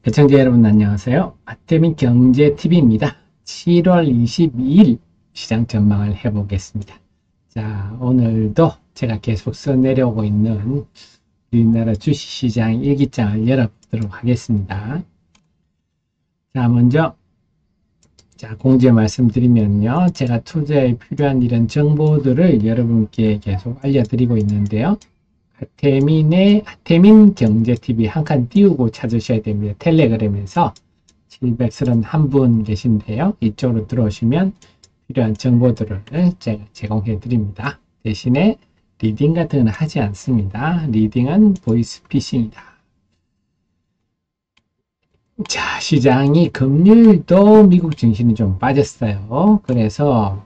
시청자 여러분 안녕하세요. 아태민 경제TV입니다. 7월 22일 시장 전망을 해보겠습니다. 자, 오늘도 제가 계속 써내려오고 있는 우리나라 주식시장 일기장을 열어보도록 하겠습니다. 자, 먼저 공지 말씀드리면요. 제가 투자에 필요한 이런 정보들을 여러분께 계속 알려드리고 있는데요. 아태민 경제TV 한 칸 띄우고 찾으셔야 됩니다. 텔레그램에서 731분 계신데요. 이쪽으로 들어오시면 필요한 정보들을 제가 제공해 드립니다. 대신에 리딩 같은 건 하지 않습니다. 리딩은 보이스피싱이다. 자, 시장이 금요일도 미국 증시는 좀 빠졌어요. 그래서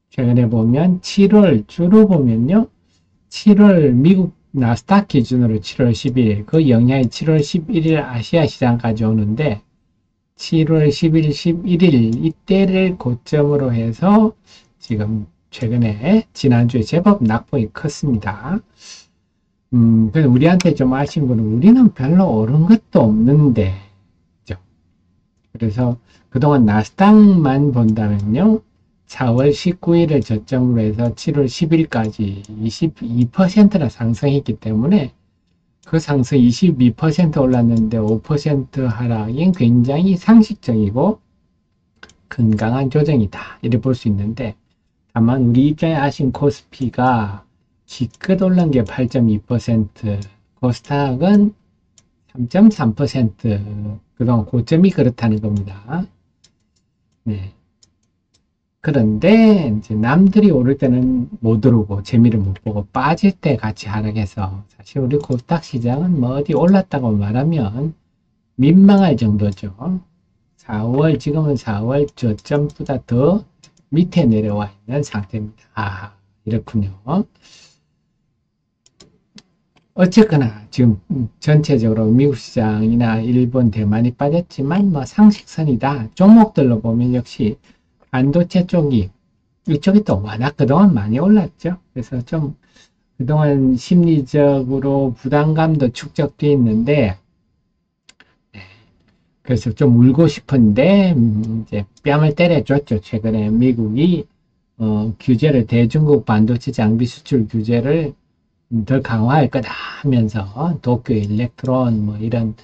최근에 보면 7월 주로 보면요. 7월 미국 나스닥 기준으로 7월 10일 그 영향이 7월 11일 아시아 시장까지 오는데 7월 10일, 11일 이때를 고점으로 해서 지금 최근에 지난주에 제법 낙폭이 컸습니다. 그래서 우리한테 좀 아쉬운 거는 우리는 별로 오른 것도 없는데 그죠? 그래서 그동안 나스닥만 본다면요. 4월 19일을 저점으로 해서 7월 10일까지 22%나 상승했기 때문에 그 상승 22% 올랐는데 5% 하락인 굉장히 상식적이고 건강한 조정이다. 이렇게 볼 수 있는데 다만 우리 입장에 아쉬운 코스피가 기껏 올른 게 8.2%, 코스닥은 3.3% 그동안 고점이 그렇다는 겁니다. 네. 그런데 이제 남들이 오를 때는 못 오르고 재미를 못 보고 빠질 때 같이 하락해서 사실 우리 코스닥 시장은 뭐 어디 올랐다고 말하면 민망할 정도죠. 지금은 4월 저점보다 더 밑에 내려와 있는 상태입니다. 아, 이렇군요. 어쨌거나 지금 전체적으로 미국 시장이나 일본, 대만이 빠졌지만 뭐 상식선이다. 종목들로 보면 역시 반도체 쪽이 이쪽이 또 워낙 그동안 많이 올랐죠. 그래서 좀 그동안 심리적으로 부담감도 축적되어 있는데 그래서 좀 울고 싶은데 이제 뺨을 때려줬죠. 최근에 미국이 규제를 대중국 반도체 장비 수출 규제를 더 강화할 거다 하면서 도쿄 일렉트론 뭐 이런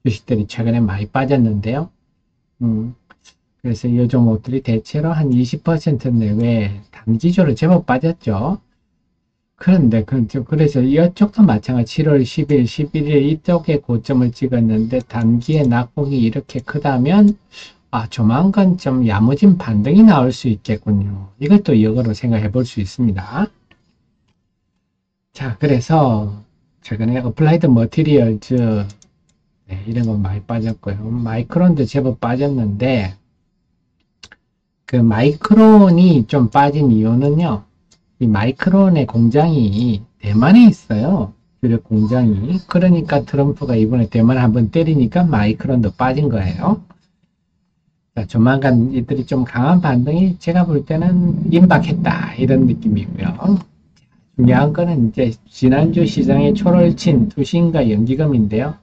주식들이 최근에 많이 빠졌는데요. 그래서 이 종목들이 대체로 한 20% 내외 단기적으로 제법 빠졌죠. 그런데 그래서 이쪽도 마찬가지 7월 10일, 11일 이쪽에 고점을 찍었는데 단기의 낙폭이 이렇게 크다면 조만간 좀 야무진 반등이 나올 수 있겠군요. 이것도 역으로 생각해 볼 수 있습니다. 자, 그래서 최근에 어플라이드 머티리얼즈 이런 거 많이 빠졌고요. 마이크론도 제법 빠졌는데 그 마이크론이 좀 빠진 이유는요. 이 마이크론의 공장이 대만에 있어요. 주력 공장이. 그러니까 트럼프가 이번에 대만을 한번 때리니까 마이크론도 빠진 거예요. 자, 조만간 이들이 좀 강한 반등이 제가 볼 때는 임박했다. 이런 느낌이고요. 중요한 거는 이제 지난주 시장의 초를 친 두신과 연기금인데요.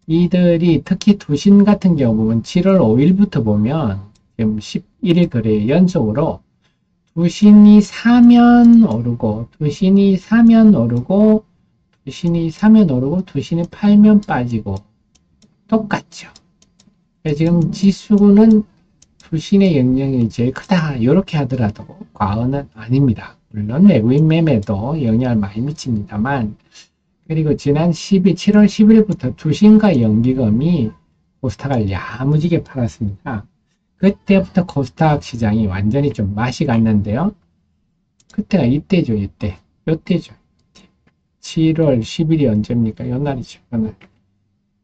이들이 특히 두신 같은 경우 보면 7월 5일부터 보면 지금 11일 거래 연속으로 두신이 사면 오르고 두신이 사면 오르고 두신이 사면 오르고 두신이 팔면 빠지고 똑같죠. 지금 지수는 두신의 영향이 제일 크다 이렇게 하더라도 과언은 아닙니다. 물론 외국인 매매도 영향을 많이 미칩니다만 그리고 지난 7월 10일부터 두신과 연기금이 코스닥을 야무지게 팔았습니다. 그때부터 코스닥 시장이 완전히 좀 맛이 갔는데요. 그때가 이때죠, 이때. 요때죠. 7월 10일이 언제입니까? 요 날이죠, 요 날.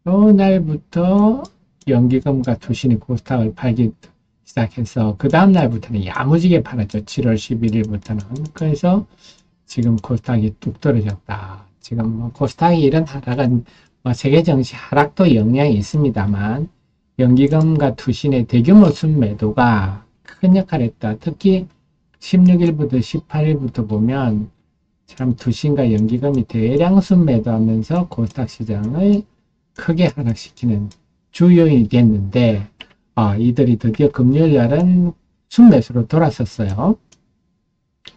요 날부터 연기금과 두신이 코스닥을 팔기 시작해서 그 다음 날부터는 야무지게 팔았죠. 7월 11일부터는. 그래서 지금 코스닥이 뚝 떨어졌다. 지금 뭐 코스닥이 이런 하락은 뭐 세계 정시 하락도 영향이 있습니다만 연기금과 투신의 대규모 순매도가 큰 역할을 했다. 특히 16일부터 18일부터 보면 참 투신과 연기금이 대량 순매도하면서 코스닥 시장을 크게 하락시키는 주요인이 됐는데, 이들이 드디어 금요일 날은 순매수로 돌아섰어요.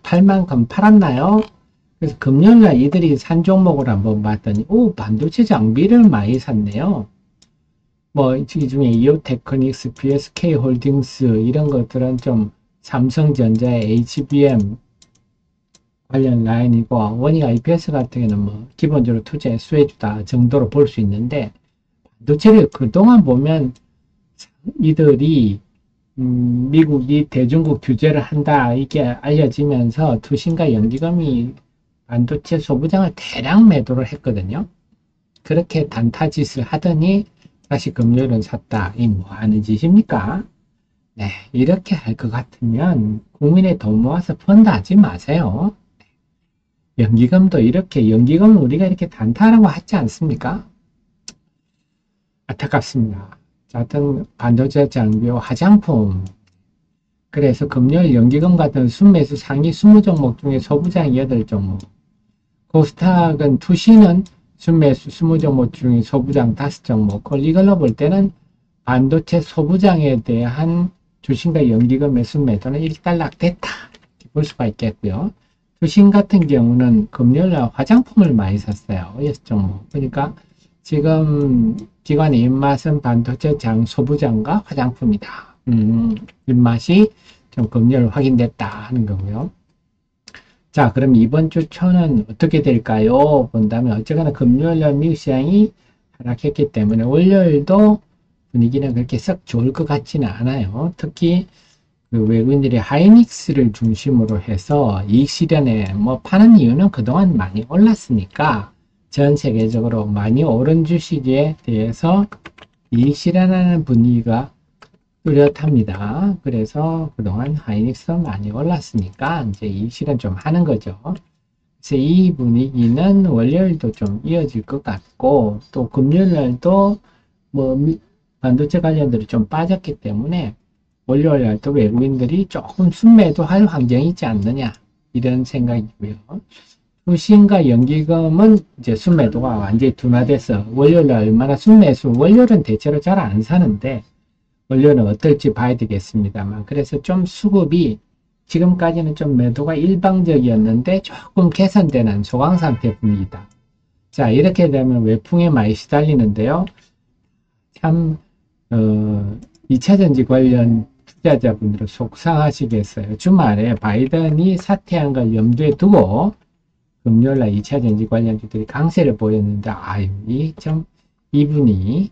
팔 만큼 팔았나요? 그래서 금요일 날 이들이 산 종목을 한번 봤더니, 반도체 장비를 많이 샀네요. 뭐, 이 중에 이오테크닉스, BSK 홀딩스, 이런 것들은 좀 삼성전자의 HBM 관련 라인이고, 원익 IPS 같은 경우는 뭐, 기본적으로 투자에 수혜주다 정도로 볼 수 있는데, 반도체를 그동안 보면 이들이 미국이 대중국 규제를 한다 이게 알려지면서 투신과 연기금이 반도체 소부장을 대량 매도를 했거든요. 그렇게 단타짓을 하더니 다시 금요일은 샀다. 이 뭐 하는 짓입니까? 네, 이렇게 할 것 같으면 국민의 돈 모아서 펀드 하지 마세요. 연기금도 이렇게, 연기금은 우리가 이렇게 단타라고 하지 않습니까? 안타깝습니다. 같은 반도체 장비와 화장품. 그래서 금요일 연기금 같은 순매수 상위 20종목 중에 소부장 8종목. 코스닥은 투시는 순매수 20종목 중에 소부장 5종목. 이걸로 볼 때는 반도체 소부장에 대한 주식과 연기금의 순매도는 일단락됐다. 이렇게 볼 수가 있겠고요. 투신 같은 경우는 금요일날 화장품을 많이 샀어요. 6종목. 그러니까 지금 기관의 입맛은 반도체 장 소부장과 화장품이다. 입맛이 좀 금요일 확인됐다 하는 거고요. 자, 그럼 이번 주 초는 어떻게 될까요? 본다면 어쨌거나 금요일날 미국 시장이 하락했기 때문에 월요일도 분위기는 그렇게 썩 좋을 것 같지는 않아요. 특히 그 외국인들이 하이닉스를 중심으로 해서 이익 실현에 뭐 파는 이유는 그동안 많이 올랐으니까 전 세계적으로 많이 오른 주식에 대해서 이익 실현하는 분위기가 뚜렷합니다. 그래서 그동안 하이닉스 많이 올랐으니까 이제 이익 실현 좀 하는 거죠. 그래서 이 분위기는 월요일도 좀 이어질 것 같고, 또 금요일 날도 뭐 반도체 관련들이 좀 빠졌기 때문에 월요일 날도 외국인들이 조금 순매도할 환경이 있지 않느냐, 이런 생각이고요. 투신과 연기금은 이제 순매도가 완전히 둔화돼서 월요일 날 얼마나 순매수, 월요일은 대체로 잘 안 사는데 월요일은 어떨지 봐야 되겠습니다만, 그래서 좀 수급이 지금까지는 좀 매도가 일방적이었는데 조금 개선되는 소강 상태 분위기다. 자, 이렇게 되면 외풍에 많이 시달리는데요. 참 2차전지 관련 투자자분들은 속상하시겠어요. 주말에 바이든이 사퇴한 걸 염두에 두고 금요일날 2차전지 관련주들이 강세를 보였는데, 이분이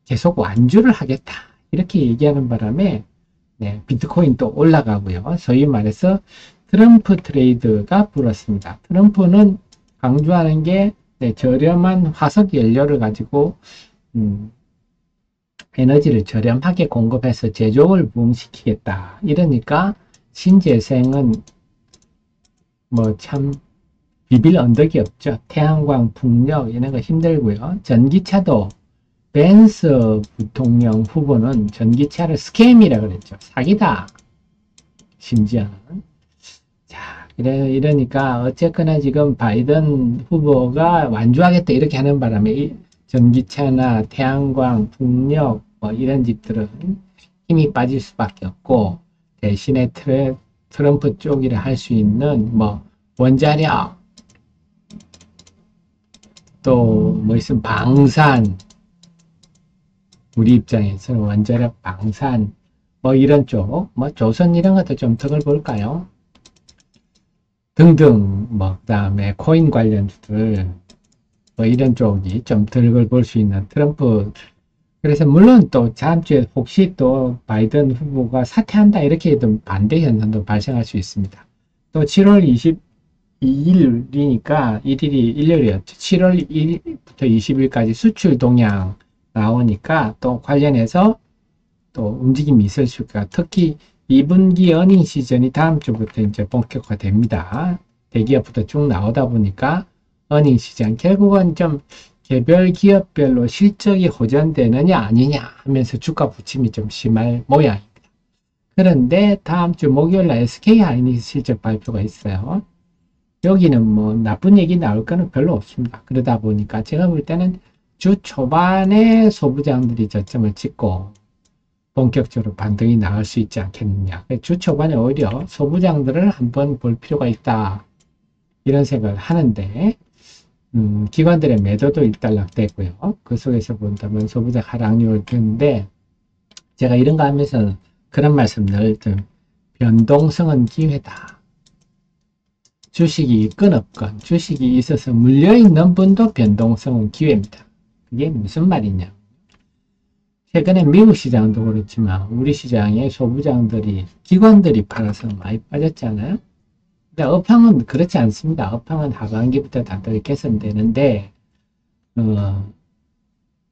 계속 완주를 하겠다, 이렇게 얘기하는 바람에 비트코인 또 올라가고요. 소위 말해서 트럼프 트레이드가 불었습니다. 트럼프는 강조하는 게 저렴한 화석 연료를 가지고 에너지를 저렴하게 공급해서 제조업을 부흥시키겠다. 이러니까 신재생은 뭐 참 비빌 언덕이 없죠. 태양광, 풍력 이런 거 힘들고요. 전기차도 벤스 부통령 후보는 전기차를 스캠이라 그랬죠. 사기다. 심지어는. 자, 이러니까 어쨌거나 지금 바이든 후보가 완주하겠다 이렇게 하는 바람에 전기차나 태양광, 풍력 뭐 이런 집들은 힘이 빠질 수밖에 없고, 대신에 트럼프 쪽이라 할 수 있는 뭐 원자력, 또 뭐 있으면 방산, 우리 입장에서는 원자력, 방산 뭐 이런 쪽, 뭐 조선 이런 것도 좀 덕을 볼까요? 등등, 뭐 그다음에 코인 관련주들 뭐 이런 쪽이 좀 덕을 볼 수 있는 트럼프. 그래서 물론 또 다음 주에 혹시 또 바이든 후보가 사퇴한다 이렇게 해도 반대 현상도 발생할 수 있습니다. 또 7월 22일이니까 1일이 일요일이었죠. 7월 1일부터 20일까지 수출 동향 나오니까 또 관련해서 또 움직임이 있을 수 있을까. 특히 2분기 어닝 시즌이 다음 주부터 이제 본격화됩니다. 대기업부터 쭉 나오다 보니까 어닝 시즌 결국은 좀 개별 기업별로 실적이 호전되느냐 아니냐 하면서 주가 부침이 좀 심할 모양입니다. 그런데 다음 주 목요일 날 SK 하이닉스 실적 발표가 있어요. 여기는 뭐 나쁜 얘기 나올 거는 별로 없습니다. 그러다 보니까 제가 볼 때는 주 초반에 소부장들이 저점을 찍고 본격적으로 반등이 나올 수 있지 않겠느냐. 주 초반에 오히려 소부장들을 한번 볼 필요가 있다. 이런 생각을 하는데 기관들의 매도도 일단락됐고요. 그 속에서 본다면 소부장 하락률을 드는데 제가 이런 거 하면서 그런 말씀 늘 변동성은 기회다. 주식이 있건 없건 주식이 있어서 물려있는 분도 변동성은 기회입니다. 그게 무슨 말이냐. 최근에 미국 시장도 그렇지만 우리 시장에 소부장들이 기관들이 팔아서 많이 빠졌잖아요. 근데 업황은 그렇지 않습니다. 업황은 하반기부터 다들 개선되는데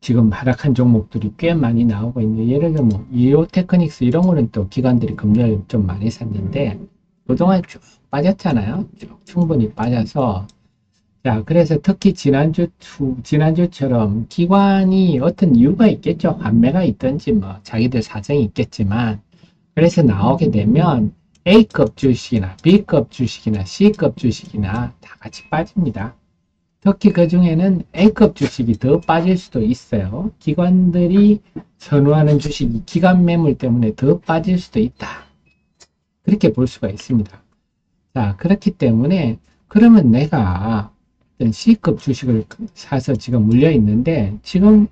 지금 하락한 종목들이 꽤 많이 나오고 있는데 예를 들면 뭐 이오테크닉스 이런 거는 또 기관들이 금리를 좀 많이 샀는데 그동안 쭉 빠졌잖아요. 쭉 충분히 빠져서 자 그래서 특히 지난주처럼 기관이 어떤 이유가 있겠죠. 환매가 있든지 뭐 자기들 사정이 있겠지만 그래서 나오게 되면 A급 주식이나 B급 주식이나 C급 주식이나 다 같이 빠집니다. 특히 그 중에는 A급 주식이 더 빠질 수도 있어요. 기관들이 선호하는 주식이 기관 매물 때문에 더 빠질 수도 있다. 그렇게 볼 수가 있습니다. 자, 그렇기 때문에 그러면 내가 어떤 C급 주식을 사서 지금 물려 있는데 지금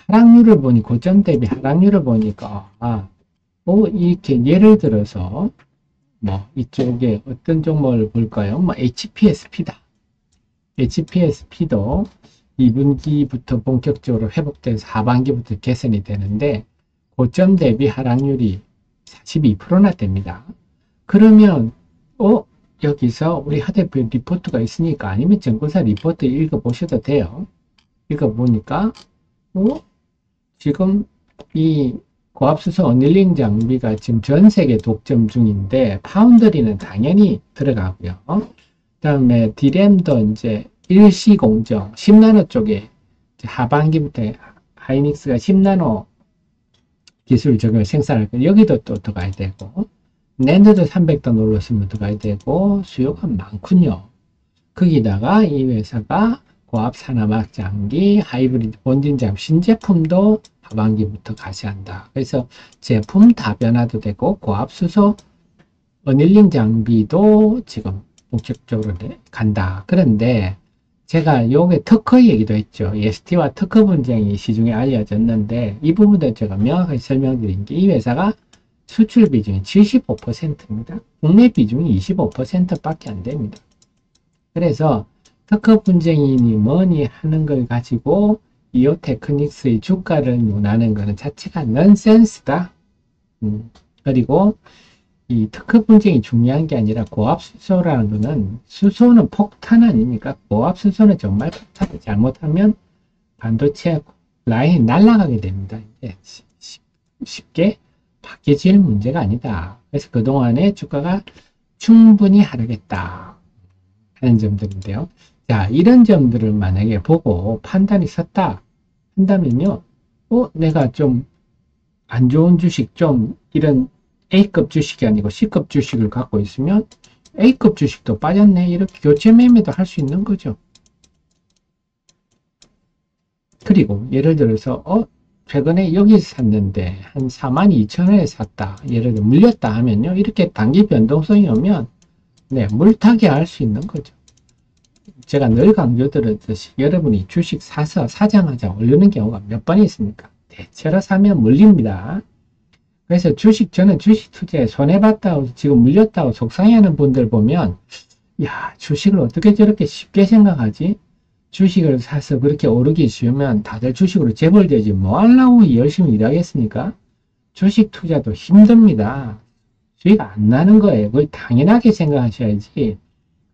하락률을 보니 고점 대비 하락률을 보니까 이렇게 예를 들어서 뭐 이쪽에 어떤 종목을 볼까요? 뭐 HPSP다. HPSP도 2분기부터 본격적으로 회복돼서 하반기부터 개선이 되는데 고점 대비 하락률이 42%나 됩니다. 그러면 여기서 우리 하 대표 리포트가 있으니까 아니면 증권사 리포트 읽어보셔도 돼요. 읽어보니까 지금 이 고압수소 어닐링 장비가 지금 전 세계 독점 중인데 파운드리는 당연히 들어가고요. 그 다음에 디램도 이제 일시 공정 10나노 쪽에 하반기부터 하이닉스가 10나노 기술 적용을 생산할 거예요. 여기도 또 들어가야 되고 낸드도 300돈 올랐으면 들어가야 되고 수요가 많군요. 거기다가 이 회사가 고압 산화막 장기, 하이브리드 본진 장비 신제품도 하반기부터 가시한다. 그래서 제품 다변화도 되고 고압수소 어닐링 장비도 지금 본격적으로 간다. 그런데 제가 요게 특허 얘기도 했죠. ST와 특허 분쟁이 시중에 알려졌는데 이 부분도 제가 명확하게 설명드린 게 이 회사가 수출 비중이 75%입니다. 국내 비중이 25%밖에 안 됩니다. 그래서 특허 분쟁이니 뭐니 하는 걸 가지고 이오테크닉스의 주가를 논하는 것은 자체가 넌센스다. 그리고 이 특허 분쟁이 중요한 게 아니라 고압수소라는 것은 수소는 폭탄 아닙니까? 고압수소는 정말 폭탄이 잘못하면 반도체 라인이 날아가게 됩니다. 쉽게 바뀌어질 문제가 아니다. 그래서 그동안에 주가가 충분히 하락했다 하는 점들인데요. 자, 이런 점들을 만약에 보고 판단이 섰다 한다면요, 내가 좀 안 좋은 주식, 좀 이런 A급 주식이 아니고 C급 주식을 갖고 있으면 A급 주식도 빠졌네. 이렇게 교체 매매도 할 수 있는 거죠. 그리고 예를 들어서 최근에 여기서 샀는데 한 42,000원에 샀다. 예를 들어 물렸다 하면요. 이렇게 단기 변동성이 오면 물타기 할 수 있는 거죠. 제가 늘 강조드렸듯이 여러분이 주식 사서 사장하자 올리는 경우가 몇 번 있습니까? 대체로 사면 물립니다. 그래서 저는 주식 투자에 손해봤다고 지금 물렸다고 속상해하는 분들 보면 야, 주식을 어떻게 저렇게 쉽게 생각하지? 주식을 사서 그렇게 오르기 쉬우면 다들 주식으로 재벌되지 뭐 하려고 열심히 일하겠습니까? 주식 투자도 힘듭니다. 수익 안 나는 거예요. 그걸 당연하게 생각하셔야지.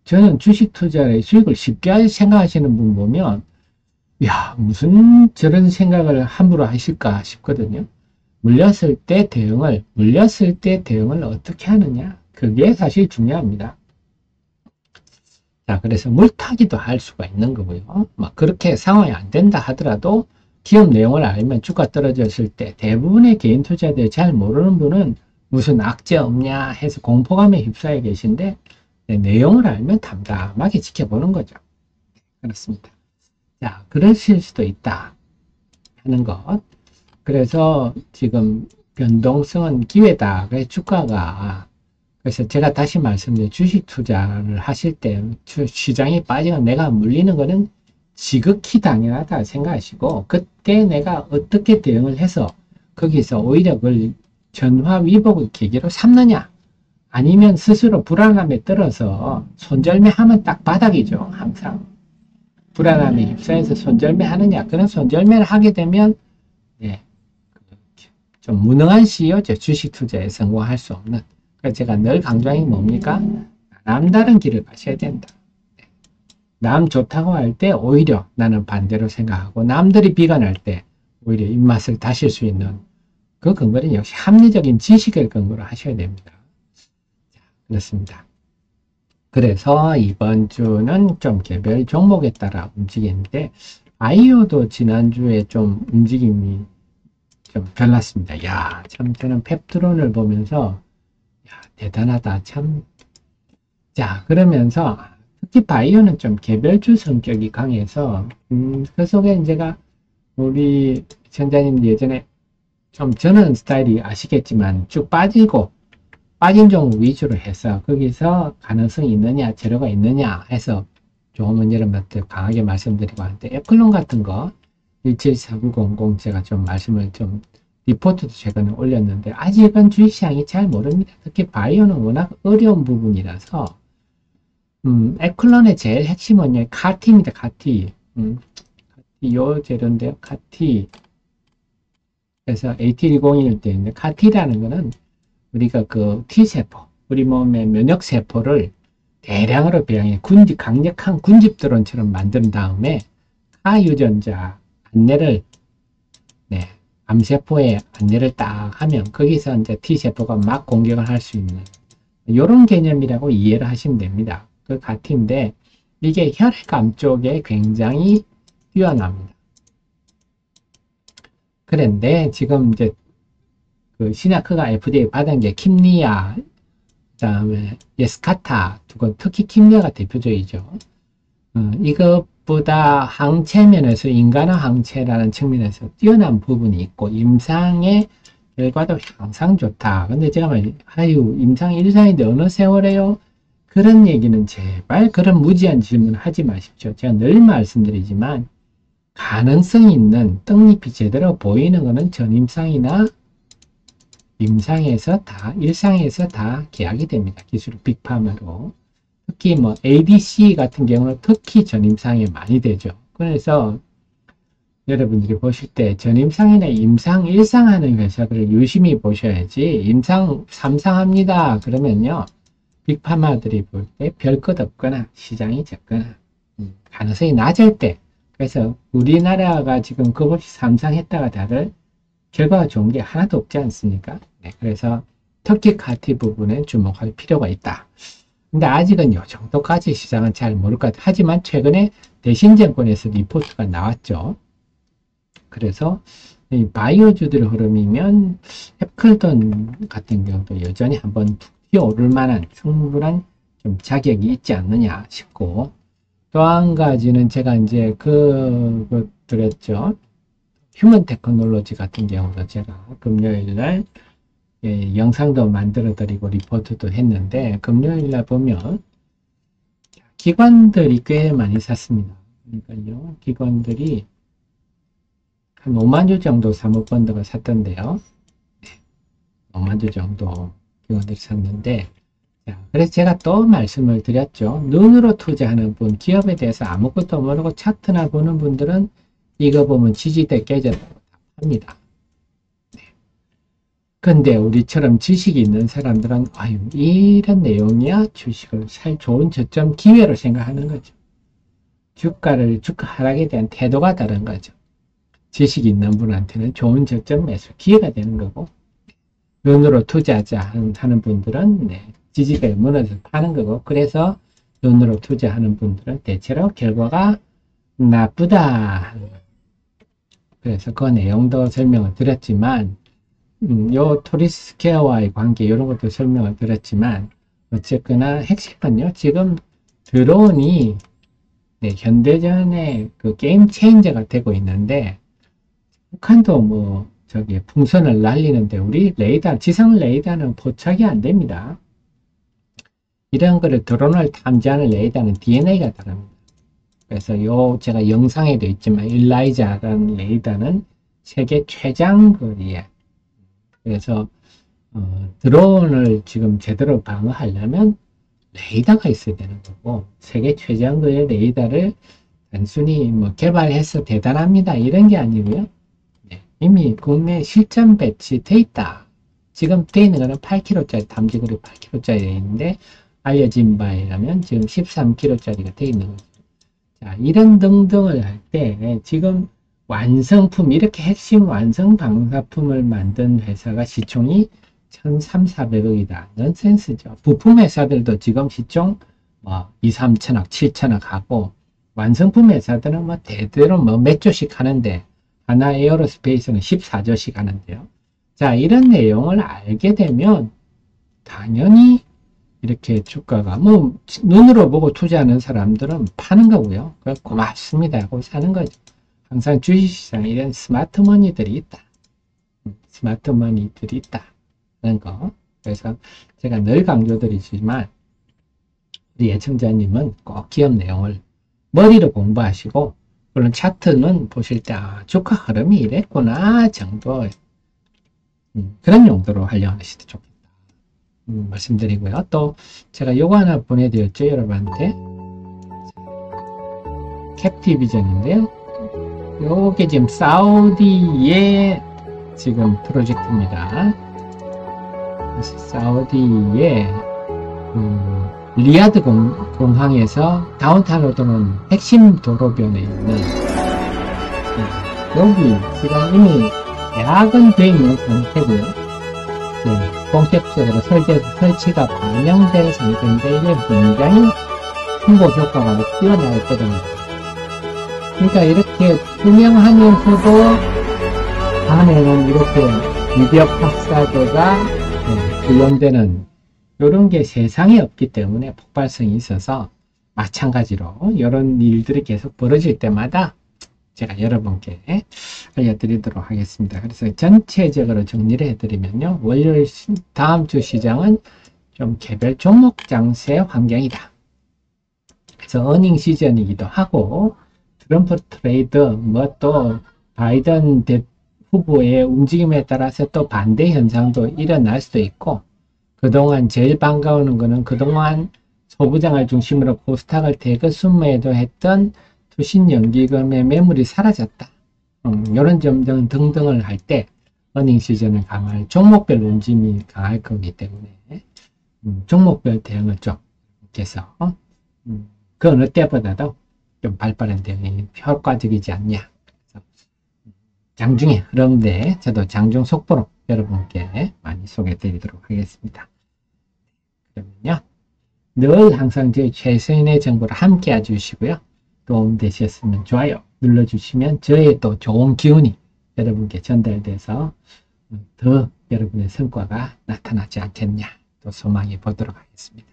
저는 주식 투자에 수익을 쉽게 생각하시는 분 보면 야, 무슨 저런 생각을 함부로 하실까 싶거든요. 물렸을 때 대응을 어떻게 하느냐? 그게 사실 중요합니다. 자, 그래서 물타기도 할 수가 있는 거고요. 막 그렇게 상황이 안 된다 하더라도 기업 내용을 알면 주가 떨어졌을 때 대부분의 개인 투자자들이 잘 모르는 분은 무슨 악재 없냐 해서 공포감에 휩싸여 계신데 내용을 알면 담담하게 지켜보는 거죠. 그렇습니다. 자, 그러실 수도 있다. 하는 것. 그래서 지금 변동성은 기회다. 그래서 주가가, 그래서 제가 다시 말씀드린 주식 투자를 하실 때 시장이 빠지면 내가 물리는 거는 지극히 당연하다 생각하시고, 그때 내가 어떻게 대응을 해서 거기서 오히려 그걸 전화 위복의 계기로 삼느냐, 아니면 스스로 불안함에 떨어서 손절매하면 딱 바닥이죠. 항상 불안함에 휩싸여서 손절매 하느냐, 그런 손절매를 하게 되면 네, 좀 무능한 CEO죠. 주식 투자에 성공할 수 없는. 그래서 제가 늘 강조하는 게 뭡니까? 남다른 길을 가셔야 된다. 남 좋다고 할 때 오히려 나는 반대로 생각하고, 남들이 비관할 때 오히려 입맛을 다실 수 있는 그 근거는 역시 합리적인 지식을 근거로 하셔야 됩니다. 자, 그렇습니다. 그래서 이번 주는 좀 개별 종목에 따라 움직이는데, 바이오도 지난주에 좀 움직임이 좀 별났습니다. 야, 참 저는 펩트론을 보면서 야, 대단하다 참. 자, 그러면서 특히 바이오는 좀 개별주 성격이 강해서 그 속에 제가 우리 전자님 예전에 좀 저는 스타일이 아시겠지만 쭉 빠진 종목 위주로 해서 거기서 가능성이 있느냐 재료가 있느냐 해서 조금은 여러분한테 강하게 말씀드리고 하는데, 애플론 같은 거 174900 제가 좀 말씀을 좀 리포트도 최근에 올렸는데 아직은 주식시장이 잘 모릅니다. 특히 바이오는 워낙 어려운 부분이라서 애플론의 제일 핵심은 카티입니다. 카티. 요 재료인데요. 카티. 그래서 AT101일 때 있는데, 카티라는 거는 우리가 그 T세포, 우리 몸의 면역세포를 대량으로 배양해 강력한 군집드론처럼 만든 다음에 카유전자 안내를, 네, 암세포에 안내를 딱 하면 거기서 이제 T세포가 막 공격을 할 수 있는 이런 개념이라고 이해를 하시면 됩니다. 그 카티인데 이게 혈액암 쪽에 굉장히 뛰어납니다. 그런데 지금 이제 그 시나크가 FDA 받은 게 킴리아, 그 다음에 예스카타 두 건, 특히 킴리아가 대표적이죠. 이것보다 항체면에서 인간화 항체라는 측면에서 뛰어난 부분이 있고 임상의 결과도 항상 좋다. 근데 제가 아유 임상 1상인데 어느 세월에요? 그런 얘기는 제발 그런 무지한 질문 하지 마십시오. 제가 늘 말씀드리지만 가능성 있는 떡잎이 제대로 보이는 것은 전임상이나 임상에서 다, 일상에서 다 계약이 됩니다. 기술 빅파마로. 특히 뭐 ADC 같은 경우는 특히 전임상에 많이 되죠. 그래서 여러분들이 보실 때 전임상이나 임상, 일상 하는 회사들을 유심히 보셔야지, 임상 3상 합니다. 그러면요, 빅파마들이 볼 때 별 것 없거나 시장이 적거나 가능성이 낮을 때, 그래서 우리나라가 지금 그것이 3상 했다가 다들 결과가 좋은 게 하나도 없지 않습니까? 네, 그래서 특히 카티 부분에 주목할 필요가 있다. 근데 아직은 이 정도까지 시장은 잘 모를 것 같아요. 하지만 최근에 대신증권에서 리포트가 나왔죠. 그래서 이 바이오주들 흐름이면 애플돈 같은 경우도 여전히 한번 뛰어오를 만한 충분한 좀 자격이 있지 않느냐 싶고, 또 한 가지는 제가 이제 그거 드렸죠. 휴먼 테크놀로지 같은 경우도 제가 금요일날 영상도 만들어 드리고 리포트도 했는데, 금요일날 보면 기관들이 꽤 많이 샀습니다. 그러니까요, 기관들이 한 5만 주 정도 사모펀드가 샀던데요. 네, 5만 주 정도 기관들이 샀는데, 자, 그래서 제가 또 말씀을 드렸죠. 눈으로 투자하는 분, 기업에 대해서 아무것도 모르고 차트나 보는 분들은 이거 보면 지지대 깨졌다고 합니다. 네. 근데 우리처럼 지식이 있는 사람들은 아유, 이런 내용이야 주식을 살 좋은 저점 기회로 생각하는 거죠. 주가 하락에 대한 태도가 다른 거죠. 지식이 있는 분한테는 좋은 저점 매수 기회가 되는 거고, 눈으로 투자하자 하는 분들은 네, 지지대가 무너져서 파는 거고, 그래서 눈으로 투자하는 분들은 대체로 결과가 나쁘다. 그래서 그 내용도 설명을 드렸지만, 요 토리스케어와의 관계 이런 것도 설명을 드렸지만, 어쨌거나 핵심은요, 지금 드론이 네, 현대전의 그 게임 체인저가 되고 있는데, 북한도 뭐 저기 풍선을 날리는데 우리 레이더, 지상 레이더는 포착이 안 됩니다. 이런 거를 드론을 탐지하는 레이더는 DNA가 다릅니다. 그래서 요 제가 영상에도 있지만 일라이자라는 레이더는 세계 최장거리에, 그래서 드론을 지금 제대로 방어하려면 레이더가 있어야 되는 거고, 세계 최장거리의 레이더를 단순히 뭐 개발해서 대단합니다 이런 게 아니고요. 네, 이미 국내 실전 배치돼 있다. 지금 돼 있는 거는 8kg짜리 담지거리 8kg짜리 있는데 알려진 바에 의하면 지금 13kg짜리가 돼 있는 거죠. 자, 이런 등등을 할 때 지금 완성품, 이렇게 핵심 완성 방사품을 만든 회사가 시총이 1,300~400억이다. 넌센스죠. 부품 회사들도 지금 시총 뭐 2~3천억, 7천억 하고, 완성품 회사들은 뭐 대대로 뭐 몇 조씩 하는데, 하나 에어로스페이스는 14조씩 하는데요. 자, 이런 내용을 알게 되면 당연히 이렇게 주가가 뭐 눈으로 보고 투자하는 사람들은 파는 거고요. 그냥 고맙습니다 하고 사는 거죠. 항상 주식시장에 이런 스마트 머니들이 있다. 스마트 머니들이 있다. 하는 거. 그래서 제가 늘 강조드리지만 우리 애청자님은 꼭 기업 내용을 머리로 공부하시고, 물론 차트는 보실 때 주가 흐름이 이랬구나 정도 그런 용도로 활용하시도 좋겠다 말씀드리고요. 또 제가 요거 하나 보내드렸죠 여러분한테. 캡티비전인데요. 요게 지금 사우디의 지금 프로젝트입니다. 사우디의 리야드 공항에서 다운타운으로 도는 핵심 도로변에 있는, 여기 지금 이미 계약은 되어 있는 상태고요. 네, 본격적으로 설치가 반영된 상태인데 이게 굉장히 홍보 효과가 뛰어날 거거든요. 그러니까 이렇게 투명하면서도 안에는 이렇게 미디어 파사드가 구현되는 이런 게 세상에 없기 때문에 폭발성이 있어서, 마찬가지로 이런 일들이 계속 벌어질 때마다 제가 여러분께 알려드리도록 하겠습니다. 그래서 전체적으로 정리를 해드리면요, 월요일 다음 주 시장은 좀 개별 종목 장세 환경이다. 그래서 어닝 시즌이기도 하고, 트럼프 트레이드, 뭐 또 바이든 후보의 움직임에 따라서 또 반대 현상도 일어날 수도 있고, 그동안 제일 반가우는 거는 그동안 소부장을 중심으로 코스닥을 대거 순매도 했던 투신연기금의 매물이 사라졌다. 이런 점등 등등을 할 때 어닝 시즌을 강할 종목별 움직임이 강할 거기 때문에 종목별 대응을 좀 해서 그 어느 때보다도 좀 발빠른 대응이 효과적이지 않냐. 그래서 장중에 흐름대 저도 장중 속보로 여러분께 많이 소개해 드리도록 하겠습니다. 그러면요, 늘 항상 제 최선의 정보를 함께 해주시고요. 도움 되셨으면 좋아요 눌러주시면 저의 또 좋은 기운이 여러분께 전달돼서 더 여러분의 성과가 나타나지 않겠냐 또 소망해 보도록 하겠습니다.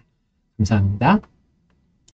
감사합니다.